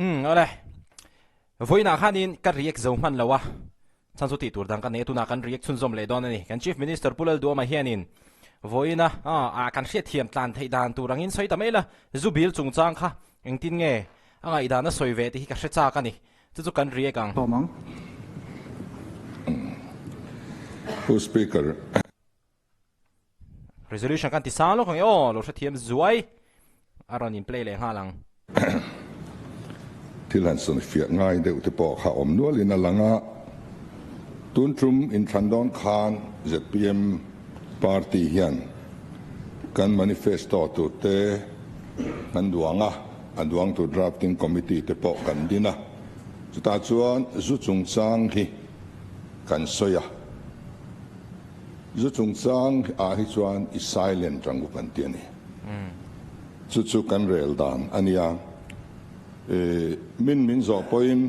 Ole voi na khanin ka react zo man lawa chanchu ti tur dang kan ne tu na kan react chun zom le don ani kan chief minister Pu Lalduhoma'n hianin voi na kan hriat thiam tlan thei dan tu rangin soi tamela ZU BILL chungchang kha engtin nge anga idana soi ve ti ka hrecha ka ni chu kan react ang Who speaker resolution kan ti sang lo khang yo lo hre thiam zuai aron in play le halang Thilan son fiat ngai deuh te pawh kha awm nual in a langa tun trum in Thandon Khan ZPM party hian kan manifesto tu te kan duanga aduang tu drafting committee te pawh kan dina chuta chuan zu chungchang hi kan soya zu chungchang hi chuan i silent rangu kan tiani chu kan rel dan ania min zo poin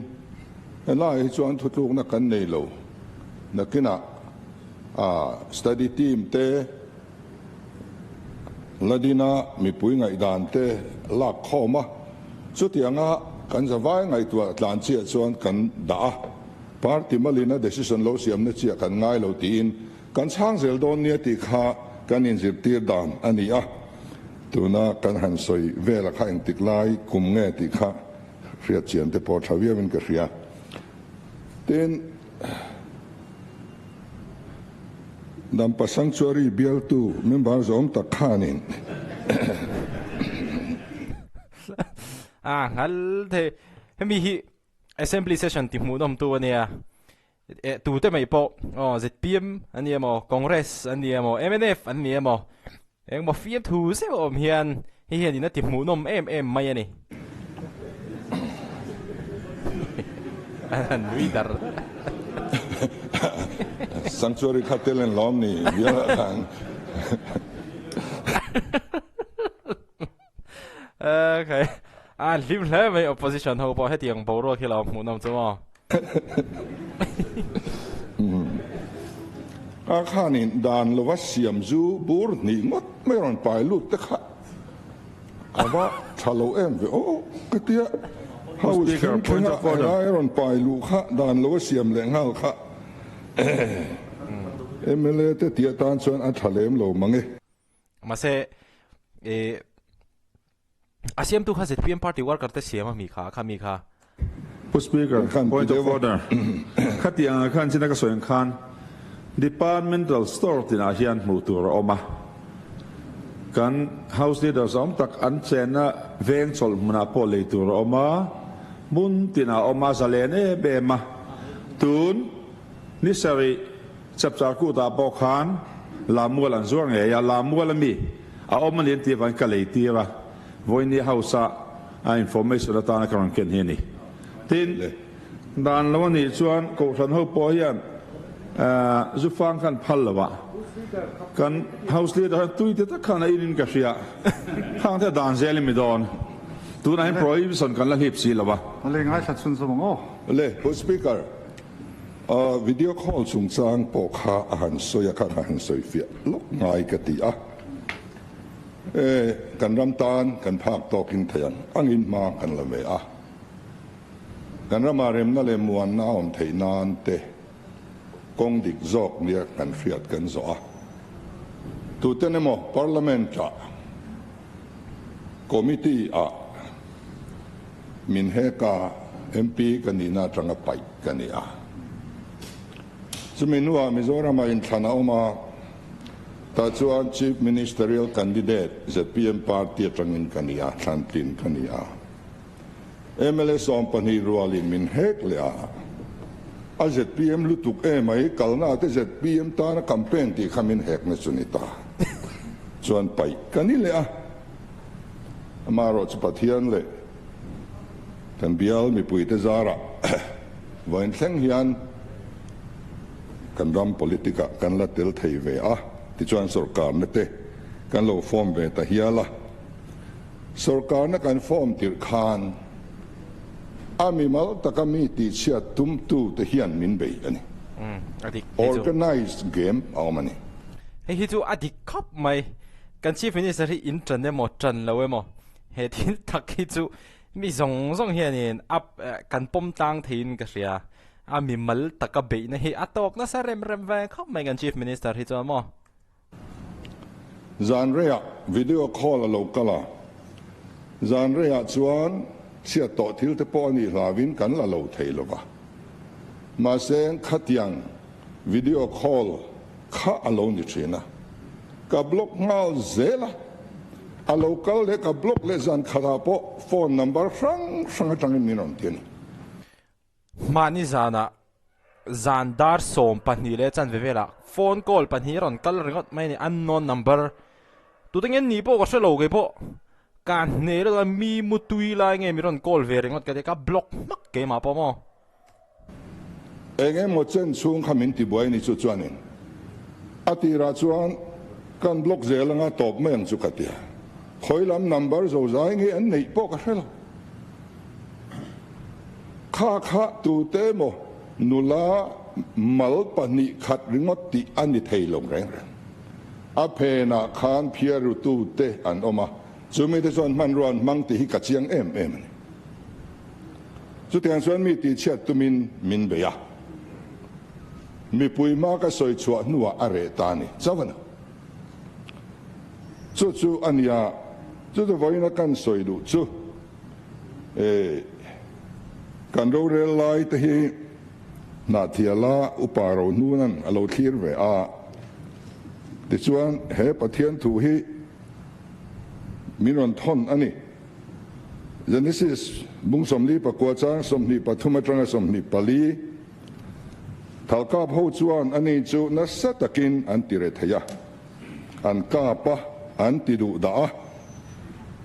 la hi chuan thutluk na kan nei lo nakina study team te ladina mi pui ngai dan te la khoma chutianga kan zawai ngai tu tlan chi chuan kan da party malina decision lo siam na chi kan ngai lo tin kan chang zel don nia ti kha kan in zir tir dan ania tuna kan han soi vela kha eng tiklai kum nge ti kha riat chian te po thavia min ka ria ten dam pa sanctuary bial tu member zom ta khanin ngal the hemi hi assembly session ti mu nom tu ania tu te mai po ZPM ania mo congress ania mo MNF ania mo eng mo fiam thu se om hian hi hian ina ti mu nom em mai ani nui dar sanctuary khatelen lom ni ya kan okay lim le mai opposition ho po hetiang bo ro khila mu nom chawa khanin dan lo wasiam zu bur ni ngot mai ron pai lut te kha aba thalo em ve katia Speaker, point of order. Iron pai lu kha dan lo siam le ngal kha MLA te tia tan chuan a thalem lo mange mase asiam tu kha ZPM party worker te siam mi kha Speaker, point of order. Khatiang khan sina ka soin khan departmental store tin a hian mu tur oma kan house leaders om tak an chena veng chol muna po le tur oma mun tina oma zalene bema tun nisari chapchar ku ta po khan lamwal an zuang ya lamwal mi a oma len ti van kalei tira voini house a information ta na kan ken hini tin dan lawani chuan ko san ho po hian zu fang kan phalawa kan house leader tuite ta khana in ka ria hang ta dan zel mi don tu na prohibition kan la hip si lawa le ngai sa chun so mo le speaker video call chung chang po kha han soya kha han soi fia lo ngai ka ti kan ram tan kan phak tokin thayan angin ma kan la me kan ramarem na le muan na om theinan te kong dik zok nia kan fiat kan zo tu tenemo parliament committee min heka MP kanina tanga pai kania suminua Mizoram in thana oma ta chuan chief ministerial candidate ZPM party tangin kania thantin kania MLA sompani rualin min hek le a ZPM lutuk mai kalna te ZPM ta na campaign ti khamin hek na chunita chuan pai kanile amaro chpathian le kan bial mi pui te zara vain thleng hian kan ram politika kan la tel thei ve ti chuan sarkar na te kan lo form ve ta hiala sarkar na kan form tir khan amimal takami ti chia tum tu te hian min bei ani organized game awmani hi chu adik khop mai kan chief minister hi in tran mo tran lo mo he thin thak hi chu mi zong hianin up kan pom tang thin ka ria mi mal taka be na hi atok na sa rem ve khop mai kan chief minister hi cho mo zan rea video call lo kala zan rea chuan sia to thil te po ni hlawin kan la lo thei lo wa ma seng khatiang video call kha alone ni china ka block ngal zela a local le ka block le zan khara po phone number sang tangin ni non tin mani zandar som pani le chan vevela phone call pani ron kal ringot mai ni unknown number tu tingen ni po ko selo ge po kan ne la mi mutui la nge mi ron call ve ringot ka block mak ke ma po mo enge mo chen chung khamin ti boy ni chu chuanin ati ra chuan kan block zelanga top meng chu katia khoilam number zo zai nge an nei po ka helo kha tu te mo nula mal pani khat ringot ti ani theilong reng a phena khan phiaru tu te an oma chumi te son man ron mang ti hi ka chiang em chu tiang chuan mi ti chat tumin min be ya mi pui ma ka soi chua nuwa are ta ni chawana chu ania chu voina kan soi du chu kan ro re lai te hi na thiala uparo nunan alo thir ve a ti chuan he pathian thu hi minon thon ani genesis bung somli pa kwa chang somni pathuma tanga somni pali thalka ho chuan ani chu na satakin antire thaya an ka pa anti du da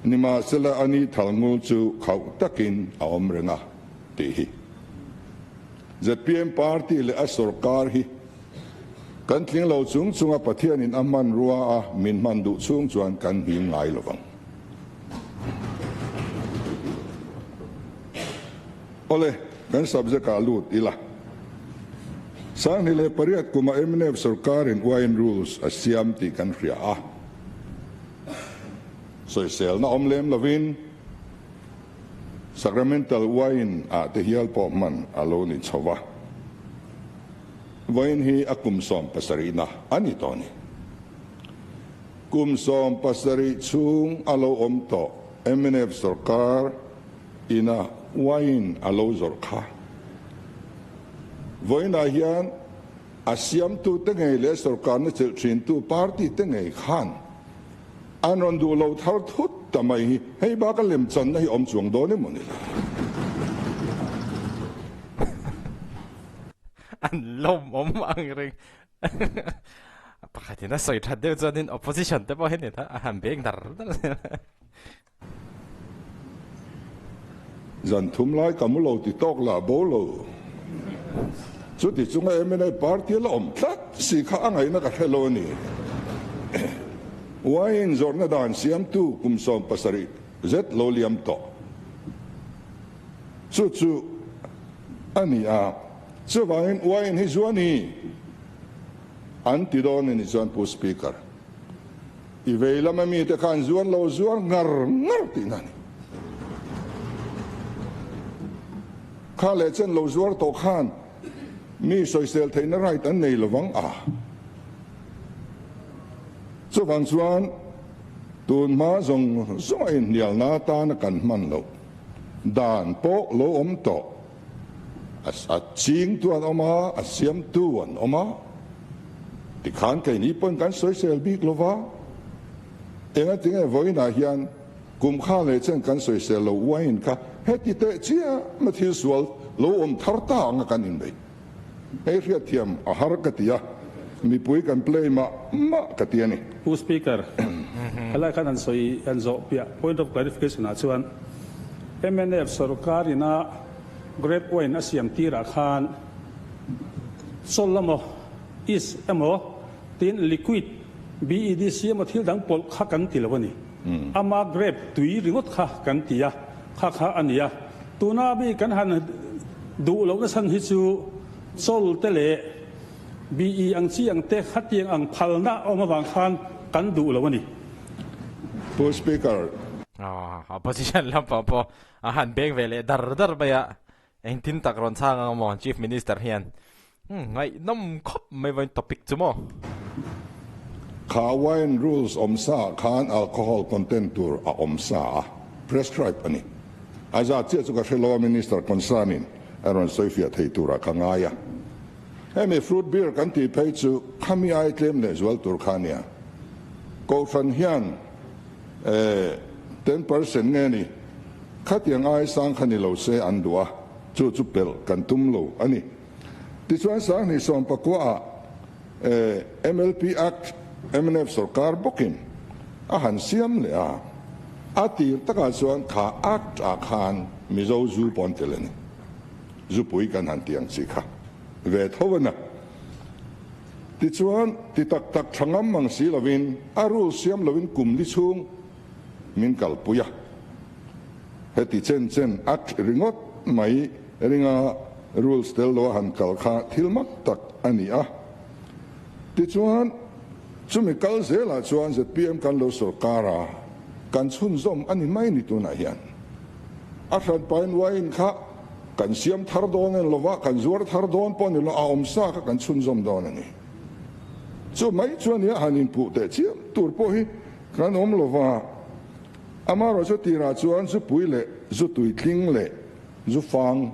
nima sela ani thalngul chu khau takin aom renga ti hi ZPM party le asarkar hi kan tling lo chunga pathian in aman ruwa a min man du chung chuan kan hi ngai lovang ole kan subject a lut ila sang ni le pariat kuma MNF sarkar in wine rules asiam ti kan ria a so sel na omlem lovin sacramental wine a te hial po man alone in chawa wine hi akum som pasarina ani toni kum som pasari chung alo omto MNF sarkar ina wine alo zorkha voina hian asiam tu tengai le sarkar na chil thin tu party tengai khan anon du lo thar thut tamai hei ba ka lem chan na hi om chuang do ni moni an lom om ang ring pakati na soi thad de chanin opposition te po hen ni tha ham beng dar zan thum lai kamulo ti tok la bolo chu ti chunga MNA party la om tlat si kha angai na ka hello ni wain zorna dan siam tu kum som pasari zet lo liam to chu ani a chu wain hi zuani anti don ni zon pu speaker i veila ma mi te kan zuan lo zuan ngar ti nani kha le chen lo zuar to khan mi social thein right an nei lovang a chu wang chuan tun ma zong in nial na ta na kan man lo dan po lo om to as a ching tuan oma a siam tuan oma ti khan kai ni pon kan social big lova enga tinga voina hian kum kha le chen kan social lo wain ka heti te chia ma thil sual lo om thar ta nga kan in bei ei ria thiam a har ka tia mi pui kan play ma katiani Pu speaker ala kan an soi an zo pia point of clarification a chuan MNF sarkar ina grape wine asiam tira khan solamo is amo tin liquid BED siam thil dang pol kha kan tilawani ama grape tui ringot kha kan tia kha ania tuna bi kan han du lo na san hi chu sol tele BE ang chi ang te khatiang ang phalna oma wang khan kan du lo ni Pu speaker opposition lampa po han beng vele dar baya eng tin tak ron chang ang mo chief minister hian ngai nom khop mai vain topic chumo kha wine rules omsa khan alcohol content tur a omsa prescribe ani aza che chu ka fellow minister concerning aron soifia thei tura kangaya hemi fruit beer kan ti phei chu khami ai tlem le zwal tur khania ko fan hian 10% nge ni khatiang ai sang khani lo se andua chu pel kan tum lo ani ti chuan sang ni som pakwa MLP Act MNF sarkar bokin a han siam le a ati taka chuan kha act a khan mizo zu ponteleni zu pui kan han tiang chi kha ve thowana ti chuan ti tak thangam mang si lovin aru siam lovin kum li chung min kalpuya heti chen act ringot mai ringa rules tel lo han kal kha thilmak tak ani a ti chuan chumi kal zela chuan ZPM kan lo sarkara kan chun zom ani mai ni tuna hian a hran pain wain kha kan siam thar don en lova kan zuar thar don pon lo a omsa kha kan chun zom don ani chu mai chuan ya hanin pu te chiam tur po hi kan om lova amaro chu tira chuan chu puile zu tui tling le zu fang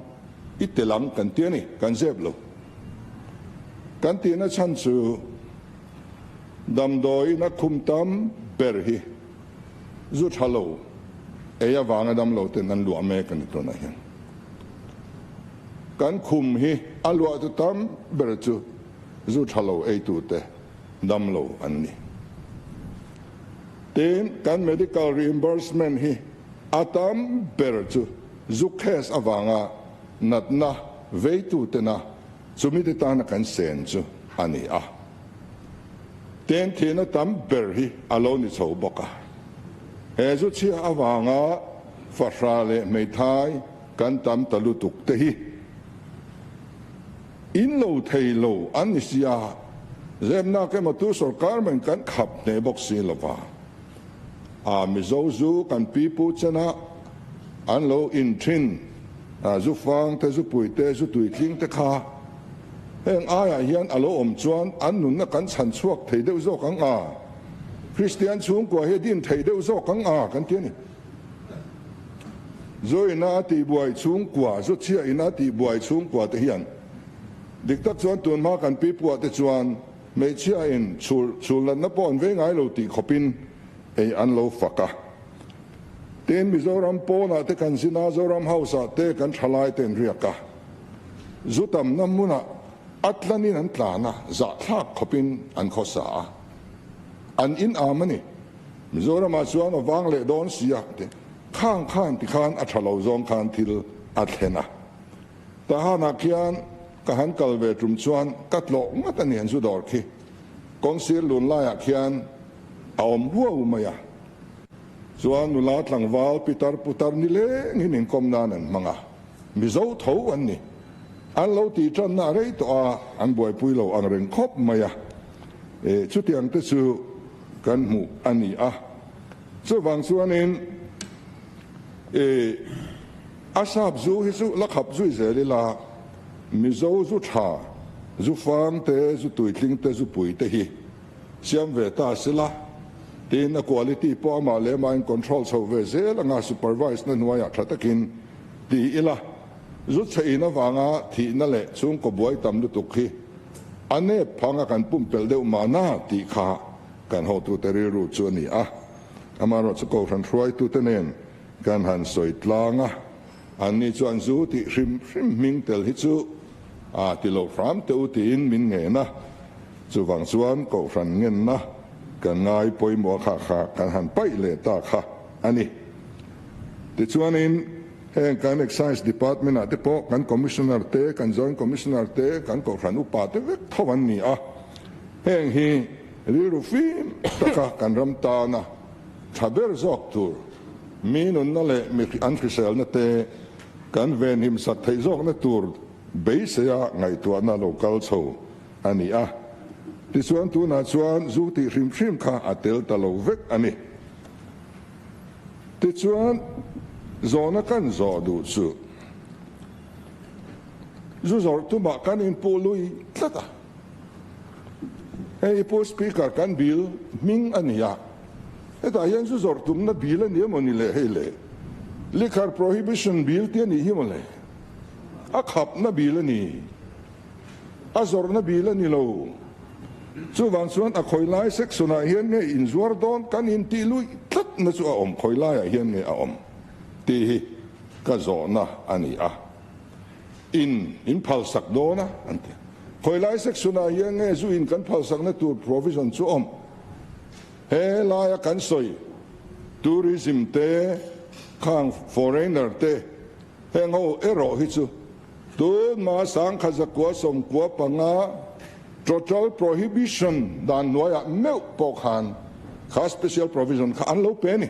itelang kan tiani kan zeb lo kan tina chan chu damdoi na khumtam berhi zu thalo eya wanga dam lo ten an lu ame kan to na hian kan khum hi alwa tu tam ber chu zu thalo ei tu te dam lo an ni ten kan medical reimbursement hi atam ber chu zu khes awanga natna veitu te na chumi te ta na kan sen chu ani a ten thina tam ber hi alo ni chho boka he zu chi awanga fasale mei thai kan tam talutuk te hi in lo thei lo an sia zemna ke matu sarkar men kan khap ne bok si lova a mizo zu kan pipu chana an lo in thin zu fang te zu pui te zu tui tling te kha heng aya hian alo om chuan an nun na kan chan chuak thei deuh zo kang a Christian chung kwa he din thei deuh zo kang a kan tiani zo ina ti buai chung kwa zo chia ina ti buai chung kwa te hian dik tak chuan tun ma kan pi puat te chuan me chia in chul lan na pon ve ngai lo ti khopin ei an lo faka ten mizoram pona te kan sina zoram hausa te kan thalai ten riaka zutam namuna atlanin an tlana za thak khopin an khosa an in amani mizoram chuan awang le don sia te khang ti khan a thalo zong khan thil athena ta hana kian ka han kalve trum chuan katlo matani an su dor khi kong sir lun la ya khian aom huwa maya chuan nula tlangwal pitar putar ni le ngin kom nan an manga mizo tho an ni an lo ti tran na rei to a an boi pui lo ang reng khop maya chu tiang te chu kan mu ani a chu wang chuan in asap zu hi chu la khap zu zeli la mizo zu tha zu fang te zu tui tling te zu pui te hi siam ve ta sila tin a quality po ma le ma in control so ve zel nga supervise na nuaya thatakin ti ila zu cheina wanga thi na le chung ko boi tam lu tukhi ane phanga kan pum pel deu ma na ti kha kan ho tu teri ru chu ni a amaro chu ko ran throi tu tenen kan han soi tlanga ani chuan zu ti hrim ming tel hi chu a ti lo fram te u ti in min nge na chu wang chuan ko ran ngen na kan ngai poi mo kha kan han pai le ta kha ani ti chuan in heng kan excise department at po kan commissioner te kan joint commissioner te kan ko ran upa te vek thowan ni a heng hi ri ru fi ta kan ram ta na thaber zok tur minun na le mi an krisel na te kan ven him sak thei zok na tur beise ya ngai tu na local cho ani a ti chuan tu na chuan zu ti hrim kha atel ta lo vek ani ti chuan zona kan zo du chu zu zor tu ma kan in pu lui tlata ei pu speaker kan bill ming ania eta yan zu zor tum na bill ani moni le hele liquor prohibition bill ti ani himole a khap na bill ani a zor na bill ani lo chu wang chuan a khoi lai section a hian nge in zuar don kan in ti lui tlat na chu a om khoi lai a hian nge a om ti hi ka zo na ani a in phal sak do na ante khoi lai section a hian nge zu in kan phal sak na tur provision chu om he lai a kan soi tourism te khang foreigner te he ngo ero hi chu tu ma sang khaza kwa som kwa panga total prohibition dan noya meu pokhan kha special provision kha an lo pe ni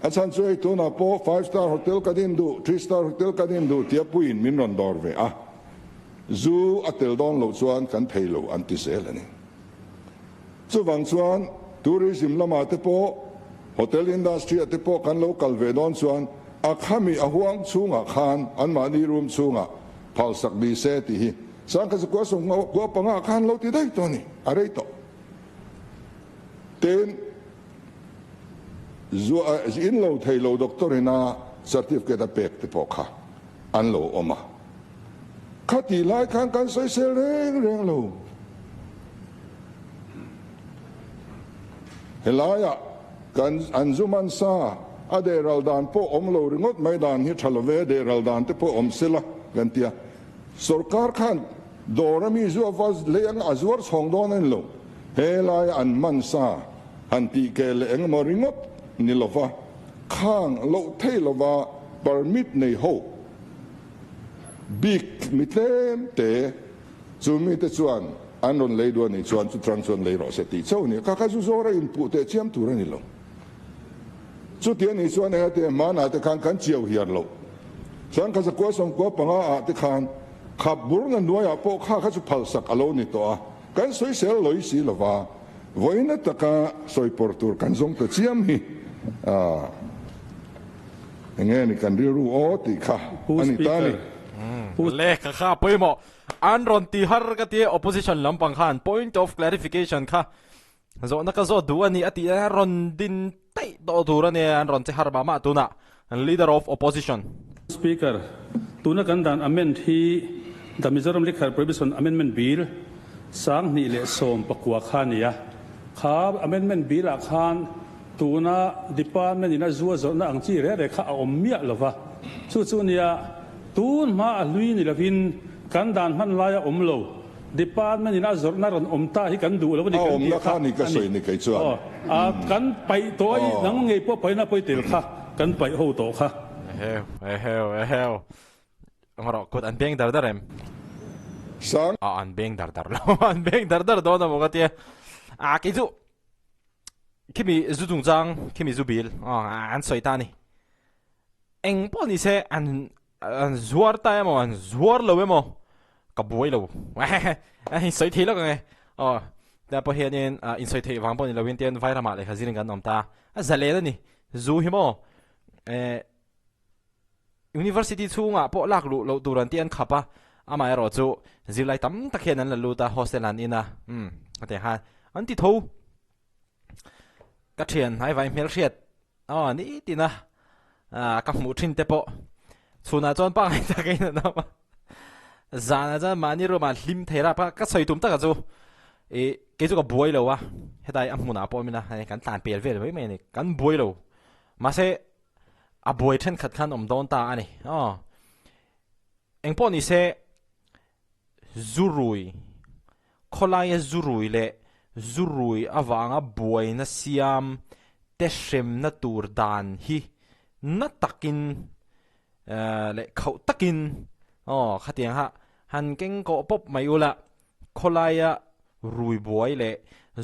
achan choi tu na po 5-star hotel kadin du 3-star hotel kadin du tia puin min ron dor ve a zu atel don lo chuan kan theilo anti sel ani chu wang chuan tourism lama te po hotel industry te po kan local ve don chuan a khami a huang chunga khan an mani room chunga phal sak bi se ti hi sang ka ko song ko panga khan lo ti dai to ni are to ten zu in lo thei lo doctor ina certificate a pek te po kha an lo oma khati lai khan kan sai se reng lo helaya kan anjuman sa aderal dan po omlo ringot maidan hi thalove deral dan te po omsela gantia sarkar khan dorami zu avaz leang azwar songdon en lo helai an mansa anti ke leang moringot nilova khang lo thailova permit nei ho big mitem te chumi te chuan anon leido ni chuan chu transon leiro se ti choni ka ka zu zora input te chiam turani lo chu tian ni chuan he te mana te kan kan chiau hiar lo chuan ka sa ko som ko panga a te khan khap bur na noya po kha kha chu phal sak alo ni to a kan soi sel loi si lova voina taka soi portur kan zong te chiam hi a nge ni kan ri ru o ti kha ani tani le kha kha poimo an ron ti har ka ti opposition lampang khan point of clarification kha zo na ka zo du ani ati ron din tai do dur ne an ron che har ba ma tu na leader of opposition speaker tuna kan dan amend hi the Mizoram Liquor Prohibition Amendment Bill sang ni le som pakwa khania kha amendment bill a khan tuna department ina zuwa zo na ang chi re kha om mia lova chu chu nia tun ma lui ni lavin kan dan man la ya om lo department ina zor na ron om ta hi kan du lo ni kan om na kha ni ka soi ni kai chuan a kan pai toi nang ngei po pai na pai tel kha kan pai ho to kha heo ngoro kut an beng dar darem sang an beng dar lo an beng dar do na mo ka ti a ki zu kimi zu tung jang kimi zu bil an soi ta ni eng po ni se an zuar ta mo an zuar lo mo ka buai lo ai soi thi lo ka nge da po hian in soi thi wang po ni lo win tian vai ra ma le kha zin kan nom ta a zale da ni zu hi mo university chunga po lak lu lo turan tian khapa ama ro chu zilai tam takhen an lu ta hostel an ina ate ha an ti tho ka thian hai vai mel riat ni tina ka mu thin te po chuna chon pa ngai ta ke na ma zana za mani ro ma hlim thera pa ka soi tum ta ka chu ke chu ka buai lo wa hetai amuna po mina kan tan pel vel mai me ni kan buai lo ma se a buai then khat khan om don ta ani engpo ni se zurui kholai zurui le zurui awanga buai na siam te shem na tur dan hi na takin le khau takin khatiang ha han keng ko pop mai ula kholaya rui buai le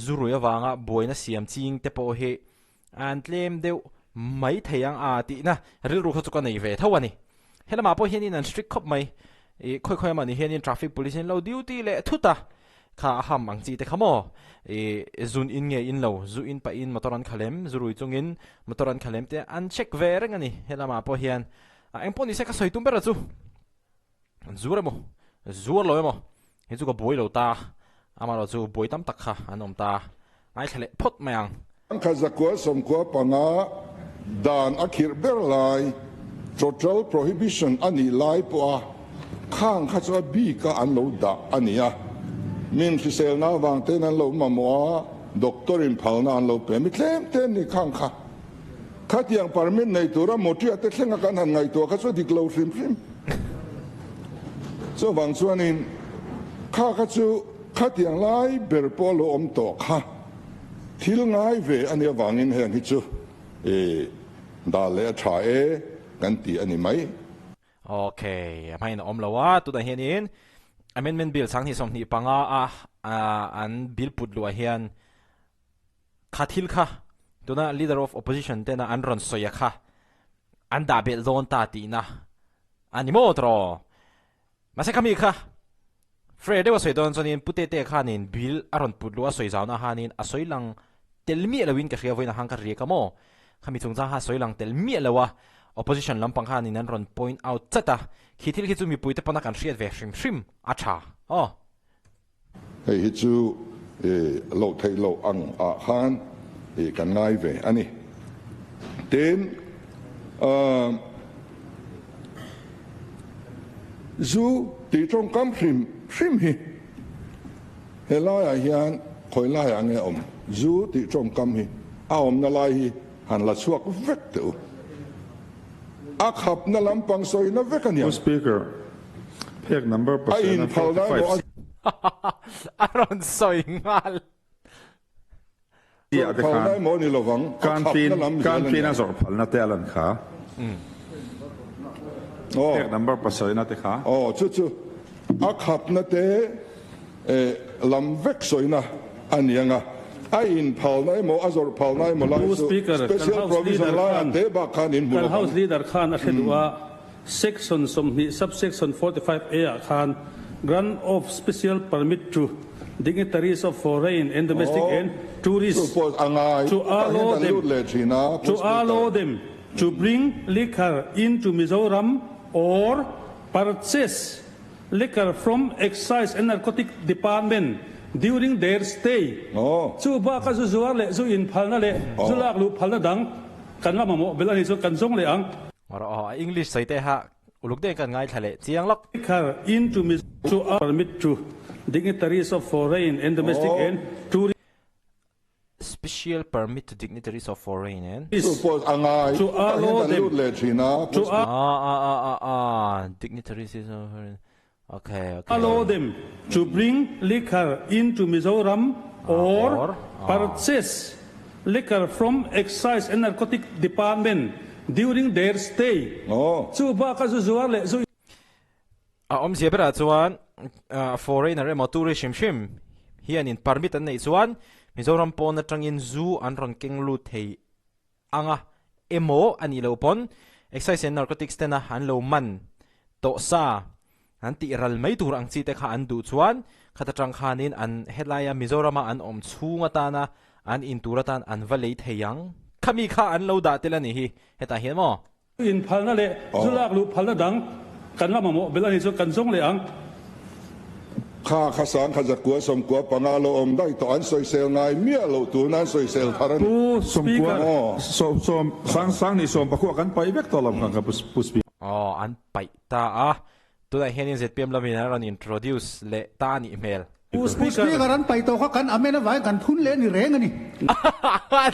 zurui awanga buai na siam ching te po he an tlem deu mai theyang a ti na ril ru kho chu ka nei ve thawani helama po hianin an strict khop mai khoi khoi ma ni hianin traffic police in lo duty le thuta ข้าห้ามอังจีแต่ขโมซุนอินเงอินโลซุอินไปอินมอตอรันขเลมซุรุยจงอินมอตอรันขเลมเตอันเช็คเวร์งันนี่เฮลามาพอเฮียนเอ็งปนนี่เสกสอยตุ้มเบรจูซูเรโมซูร์ลอยโมเฮจูก็บอยโลตาอามาโลจูบอยตั้มตักค่ะอันอมตาไอ้ทะเลพดมายังข้าจะกลัวสมกลัวปังอาดานอักฮิร์เบอร์ไล total prohibition อันนี้ไล่ปัวข้างข้าจะบีก็อันโลดาอันนี้อ่ะมินฟิเซลน่าวางเต้นอันโลมามัวด็อกเตอร์อินพาวน่าอันโลเป็นมิเทมเต้นนี่ข้างข้าข้าที่ยังปาร์มินในตัวเราหมดที่อัตเล่งกันหันไงตัวข้าจะดิกลาวฟิมส่วนบางส่วนนี้ข้าจะข้าที่ยังไล่เบอร์ปอลอมโตข้าที่ลง่ายเวอันนี้วางเงินเฮงที่จูดาเลชากันตีอันนี้ไหมโอเคไม่นอมแล้วว่าตัวเฮียนินamendment bill สังที่สมนี่ปังอัน bill ปุดลัวเฮียนขัดทิลค่ะตัวน่ะ leader of opposition เต้นอันรอนสอยค่ะอันดาเบลโดนตาตีนะอันนี้โมตรอมาใช่คำอีกค่ะเฟรดเดว่าสวยโดนส่วนนี้ปุตเตเตค่ะนิน bill อรอนปุดลัวสวยจ้าวนะฮานินสวยหลังเตลมีเลวินกับเขียวไว้นะฮังการเรียกโมคำมีจงจ้าฮาสวยหลังเตลมีเลวะopposition ลำพังฮานินนั้นรอน point out จัดตาคิดที่คิดจะมีปุยแต่ปนักการเชียดเวชิมอาชาอ๋อเฮ้ยจูโลกไทยโลกอังอาฮานกันง่ายเวอันนี้เต็นจูตีตรงกำชิมฮีเฮล่าอย่างเฮียนคอยล่าอย่างเงี้ยจูตีตรงกำฮีเอานั่นไล่หันละช่วงเวกตัวอาขับนั่นลำปังซอยนั่นเวกันยัง Speaker pick number ไอ้อินพาวได้หมดอารอนสวยงามที่อาจจะการการปีน่าสอบพัลนัดเตลันค่ะpick number ภาษาหน้าเตะค่ะจู่อาขับนั่นเตลำเวกซอยนะอันยังอ่ะไอ้อินพาวได้หมดอาจจะพาวได้หมดเลย special provision ไล่อันเตบาคานินบุญ House Leader ข้านักดูว่า section สมนิ subsection 45A ข้าน grant of special permit to dignitaries of foreign and domestic and tourists to allow them to bring liquor into Mizoram or purchase liquor from excise and narcotic department during their stay จู่บ้าก็จู่ว่าเลยจู่อินพัลนั่นเลยจู่ลากลูกพัลนั่นดังกันว่ามาโมเวลานี้จู่กันส่งเลยอังอังกฤษใส่เตะฮะอุลุกเด้งกันง่ายทะเลเจียงล็อก into to permit to dignitaries of foreign and domestic and tourists special permit to dignitaries of foreign and to allow them to dignitaries of foreign okay allow them to bring liquor into Mizoram or purchase liquor from excise and narcotic department during their stay จู่บ้าก็จู่ว่าเลยจู่เสียไปแล้วส่วน foreigner มาตูริชิมเฮียนิน permit อันไหนส่วนมิโซรัมปอนจังอินซูอันรอนเก่งลูเทอังโมอันนี้เราปน excise and narcotics เตนะอันเรามันโตซาอันที่รัลไม่ตัวอังซีเตข้าอันดูชวนข้าตจังขานินอันเฮลายามิโซรามาอันชูงตานะอันอินตูรตันอันวะเลยเทียงข้ามีข้าอันเราด่าเตลันนี่เฮตาเห็นมั้ยอินพัลนั่นเลยจู่ลากลูกพัลนั่นดังกันว่ามาโมเวลานี้จู่กันส่งเลยอังข้าข้าสังข้าจะกลัวสมกลัวปังอาโลอมได้ต่ออันสวยเซลไงเมียเราตัวนั้นสวยเซลทารันสมกลัวสังนี่สมประกวกันไปเวกตอลำกันกับผู้สปีอันไปตาตัวไหนเห็นเสร็จเพียงเรามีนะเรา introduce เลตานี่เมลผู้สปีกรันไปตัวเขากันอเมนไว้กันพุ่นเล่นนี่แรงนี่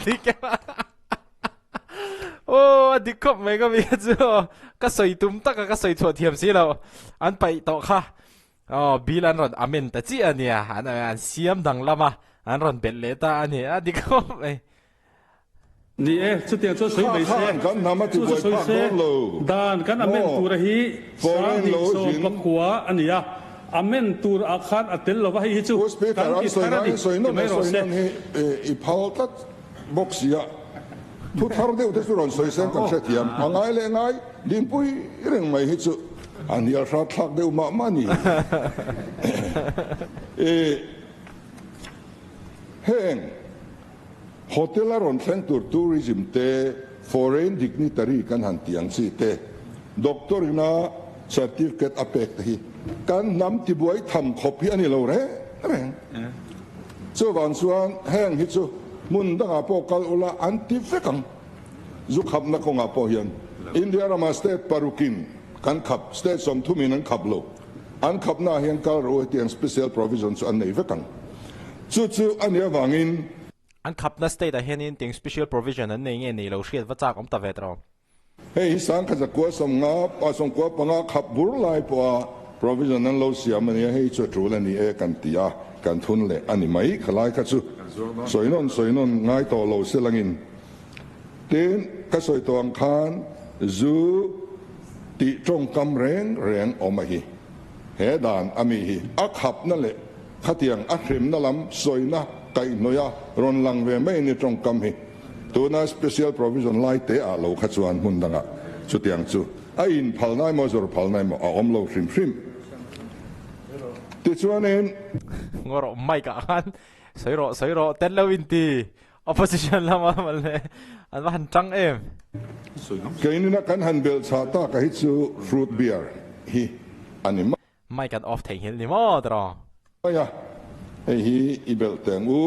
ดิแกโอ้ดิคบไม่ก็มีจู่ก็ใส่ตุ้มตักก็ใส่ถั่วเทียมสิเราอันไปต่อค่ะบิลันรอนอเมนแต่จีอันเนี้ยอันเสียมดังละมาอันรอนเป็นเลตาอันเนี้ยดิคบไอ้นี่ชุดเตียงชุดสวยไม่เสียชุดสวยเสียด้านกันอเมนตัวฮีสามดิโซปะขวาอันนี้อเมนตัวอาคารอัตเตลเราไว้ให้จู่กันอิสระนี่ไม่รอเสียอีพาวตัดบ็อกซี่อะทุกทาร์เดียวที่สุดรอนสวยเสียกันเสียเทียมง่ายเลยง่ายดินปุยเรื่องไม่ให้จู่อันนี้รัฐทักเดียวมานี่ heng hotel aron thleng tur tourism te foreign dignitary kan han tiang si te doctor na certificate apek hi kan nam ti buai tham khopi ani lo re reng chu wan chuan heng hi chu mun danga po kal ula anti fekang zu khap na ko nga po hian India rama state parukin kan khap state som thumin an khap lo an khap na hian kal ro tiang special provisions an nei vekang chu ania wangin an khap na state a hianin ting special provision an nei nge nei lo hriat wa chak om ta vetro hei sang kha zakwa som nga pa som kwa panga khap bur lai po provision an lo siam ania hei chu tru la ni e kan tia kan thun le ani mai khalai kha chu soinon ngai to lo selangin ten ka soi to ang khan zu ti trong kam reng oma hi he dan ami hi a khap na le khatiang a hrim na lam soina kai noya ron lang ve mai ni trong kam hi tuna special provision lai te a lo kha chuan hun danga chu tiang chu a in phalnai mo zor phalnai mo a om lo hrim ti chuan en ngoro mai ka han soiro ten lo in ti opposition lama malne an han chang em kainina kan han bel cha ta ka hi chu fruit beer hi ani mai kan off thei hil ni mo tro ya hi ibel teng u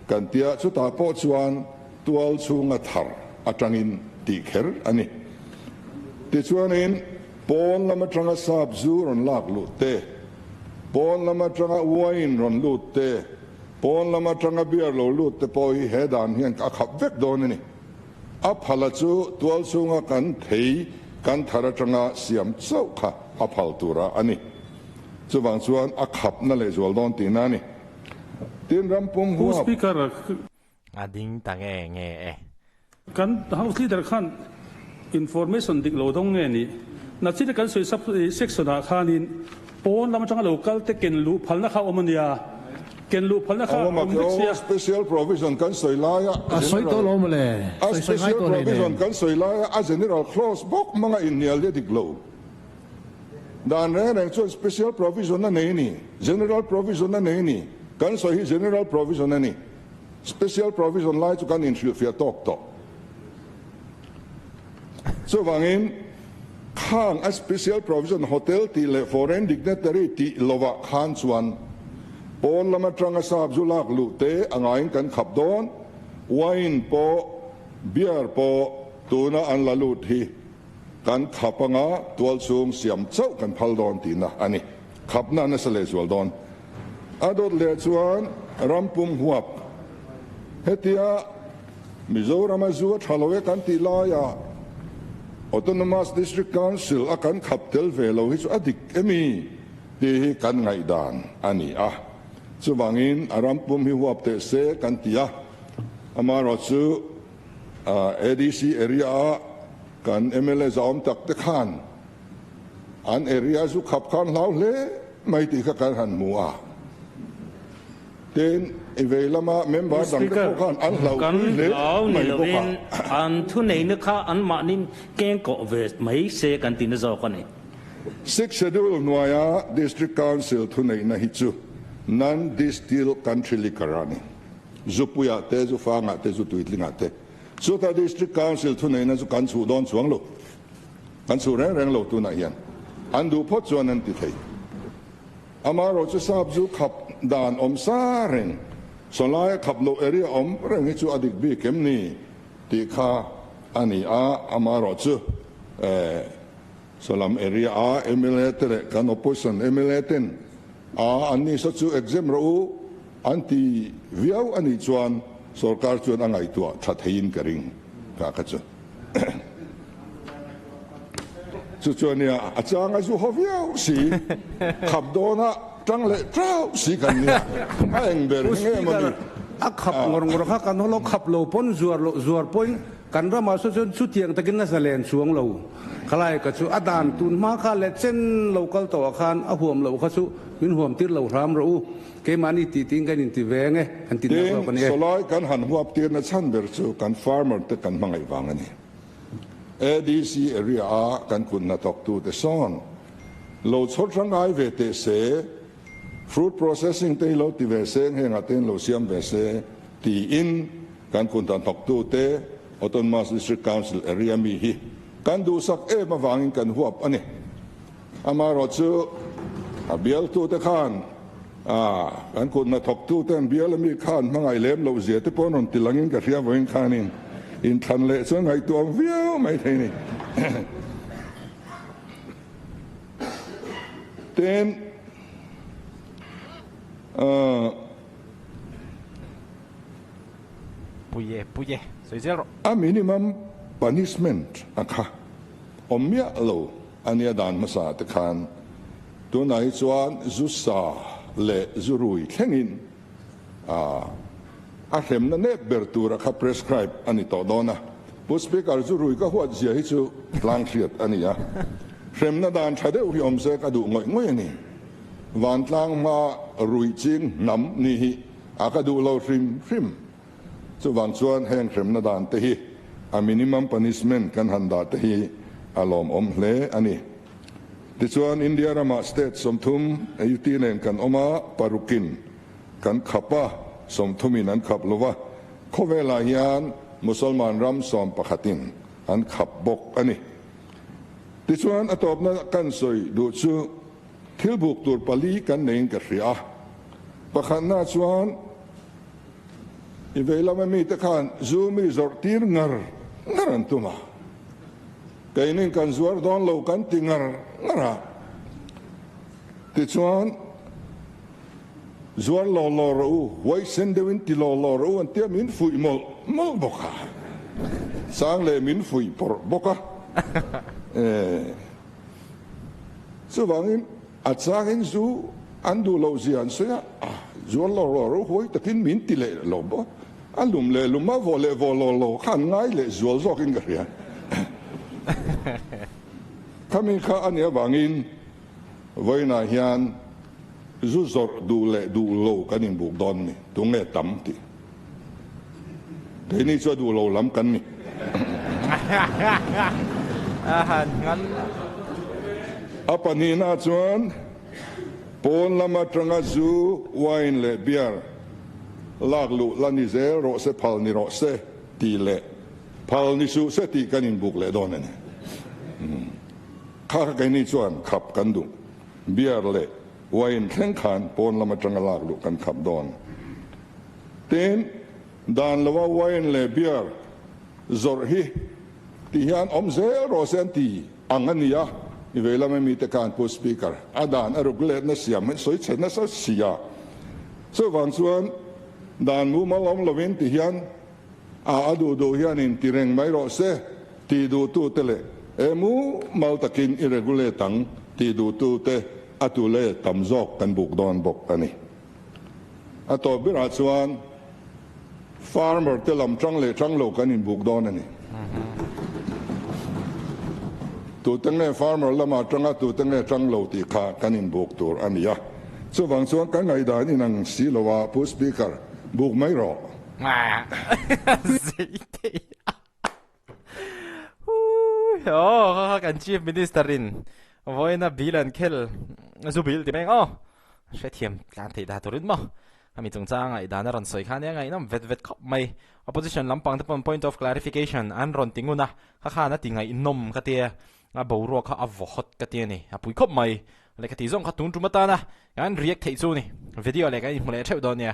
kan tia chu ta po chuan tual chunga thar atangin ti kher ani ti chuan in pon lama tanga sap zu ron lak lu te pon lama tanga wine ron lu te pon lama tanga beer lo lu te poi hedan hian ka khap vek don ni a phala chu tual chunga kan thei kan thara tanga siam chau kha a phal tura ani chu wang chuan a khap na le zol don ti na ni tin rampum hu speaker ading nge kan house leader khan information dik lo dong nge ni na chi kan soi sub section a khanin pon lam chang local te ken lu phalna kha omania ken lu phalna kha special provision kan soi la ya a soi to lo mole special provision kan soi la ya a general clause bok manga in nial de dik lo dan reng chu special provision na nei ni general provision na nei ni kan soi hi general provision na ni special provision lai chu kan in fia tok to so wangin khang a special provision hotel ti le foreign dignitary ti lova khan chuan pon lama tanga sap zulak lu te angain kan khap don wine po beer po tuna an la lut hi kan khapanga tual chung siam chau kan phal don ti na ani khapna na sale zual don adot le chuan rampum huap hetia Mizoram azua thalowe kan ti la ya autonomous district council akan khaptel velo hi chu adik emi ti hi kan ngai dan ani a chuwangin arampum hi huap te se kan tia amaro chu ADC area kan MLA zom tak te khan an area zu khap khan lau le mai ti kha kan han mua ten evelama member dang ko khan an lau le mai ko ka an thu nei na kha an ma nin ken ko ve mai se kan tin zo ko ni six schedule noya district council thu nei na hi chu non distilled country liquor ani zupuya te zu fanga te zu tuitlinga te so ta district council thu nei na zu kan chu don chuang lo kan chu reng lo tu na hian an du pho chuan an ti thei amaro chu sap zu khap dan om sa reng solai khap lo area om reng hi chu adik bi kem ni ti kha ani a amaro chu solam area a MLA tere kan opposition MLA ten a ani so chu exam ro anti viau ani chuan sarkar chuan angai tua thathein karing ka ka chu chu chuania achanga chu hoviau si khabdona tangle trau si kan nia aeng ber nge mani a khap ngor kha kan lo khap lo pon zuar point kan ra ma so chu tiang takin na salen suang lo khalai ka chu adan tun ma kha le chen local to khan a huam lo kha chu min huam tir lo ram ro ke mani ti ting kan in ti venge an tin na ko ni solai kan han huap tir na chan ber chu kan farmer te kan mangai wangani ADC area a kan kun na tok tu te son lo chhor rangai ve te se fruit processing te lo ti ve se he nga ten lo siam ve se ti in kan kun tan thok tu te autonomous district council area mi hi kan du sak e ma wangin kan huap ani ama ro chu a bial tu te khan kan kun na thok tu ten bial mi khan mangai lem lo zia te pon on tilangin ka ria voin khanin in than le chu ngai tuam viu mai thei ni ten puye soi zero a minimum punishment akha omya lo ania dan masa te khan tu nai chuan zu sa le zurui thlengin a hem na ne bertura kha prescribe ani to dona pu speaker zurui ka huat zia hi chu tlang thiat ania hem na dan thade u om se ka du ngoi ngoi ni van tlang ma rui ching nam ni hi aka du lo rim chu wang chuan heng hem na dan te hi a minimum punishment kan handa te hi alom om hle ani ti chuan India rama state somthum ayuti nen kan oma parukin kan khapa somthumin an khap lova khovela hian musalman ram som pakhatin an khap bok ani ti chuan atop na kan soi du chu thilbuk tur pali kan nein ka ria pakhan na chuan ivela mi te khan zumi zortir ngaran tuma kainin kan zuar don lo kan tingar ngara ti chuan zuar lo ro wai sendewin ti lo ro an te min fui mol boka sang le min fui por boka so wangin atsangin zu andu lo zian soya zuar lo ro hoi takin min ti le lo bo alum le luma vole lo khan ngai le zual zokin garia kami kha ania wangin voina hian zu zor du le du lo kanin buk don ni tu nge tam ti ni cho du lo lam kan ni ngan apani na chuan pon lama tranga zu wine le beer laglu lani ze ro se phal ni ro se ti le phal ni su se ti kanin buk le don ni kha kai ni chuan khap kan du beer le wine thleng khan pon lama tranga laglu kan khap don ten dan lawa wine le beer zor hi ti hian om ze ro sen ti angania ivela me mi te kan pu speaker adan aruglet na siam soi chen na sa sia so wang chuan dan mu malom lovin ti hian adu do hian in tireng mai ro se ti du tu tele emu mal takin irregular tang ti du tu te atule tamzok kan buk don bok ani ato bira chuan farmer te lam chang le chang lo kan in buk don ani tu tenge farmer lama changa tu tenge chang lo ti kha kan in buk tur ania chu wang chuan kan ngai dan in ang silowa pu speaker buk mai ro kan chief minister in voina bill an khel zu bill ti meng she thiam tlan thei da turin mo kami chungchang ai dana ron soi khan ngai nam vet khop mai opposition lampang te point of clarification an ron tinguna kha na tingai nom ka te a boro kha avhot ka te ni a pui khop mai le ka ti zong kha tun tu mata na an react thei chu ni video le ka in mule theu don ya